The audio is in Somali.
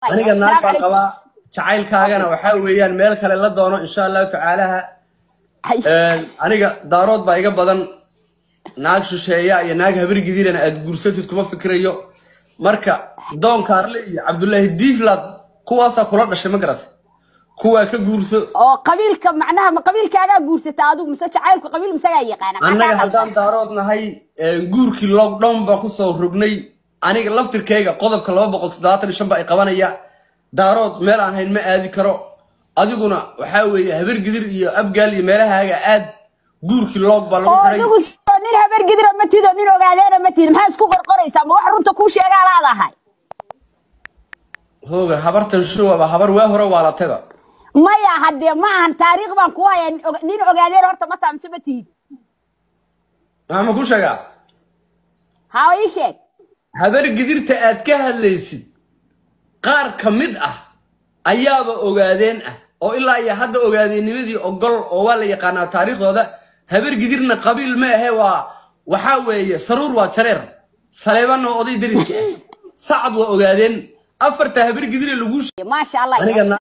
aniga naag baan qabaa jacaylkaagana waxa weeyaan meel kale la doono insha Allah tacaala aniga daarood baa iga badan naag shisheeya iyo naag habar gidirana aad guursatid kuma fikrayo marka doon Kaarle iyo Cabdullaahi Diiflad kuwaasa kula dhashay ma garat kuwa ka guurso oo qabiilka macnaha ma qabiilkaaga guursata adigu mise jacaylku qabiil misaga yaqaan anaga hadaan daarood nahay guurkii lockdown baa ku soo rognay aniga laftirkeyga qodobka 275 ay qabanaya daarood meel aan hayn ma aadi karo adiguna waxa weeye habar gidir iyo abgaal iyo meelahaaga aad guurkii log baa lagu xiray adigu nin habar gidir ma tido nin ogaadeena ma tido maxaa isku qorqoraysaa ma wax runta ku sheegaa laadahay hooga habartan shuwa habar waa hore waalataba maya hadee ma ahan taariikh baan ku hayaa nin ogaadeen horta ma taamse ma tiid ma ku sheegaa haa ii sheeg habar gidirta aad ka hadlaysid qaar kamid ah ayaaba ogaadeen ah oo ilaa iyo hadda ogaadeennimadii ogol oo waa la yaqaanaa taariikhdooda habar gidirna qabiil ma ahe waxa weeye saruur waa jareer saleeban oo oday dariska sacad waa ogaadeen afarta habar gidir lagu ma sha Allah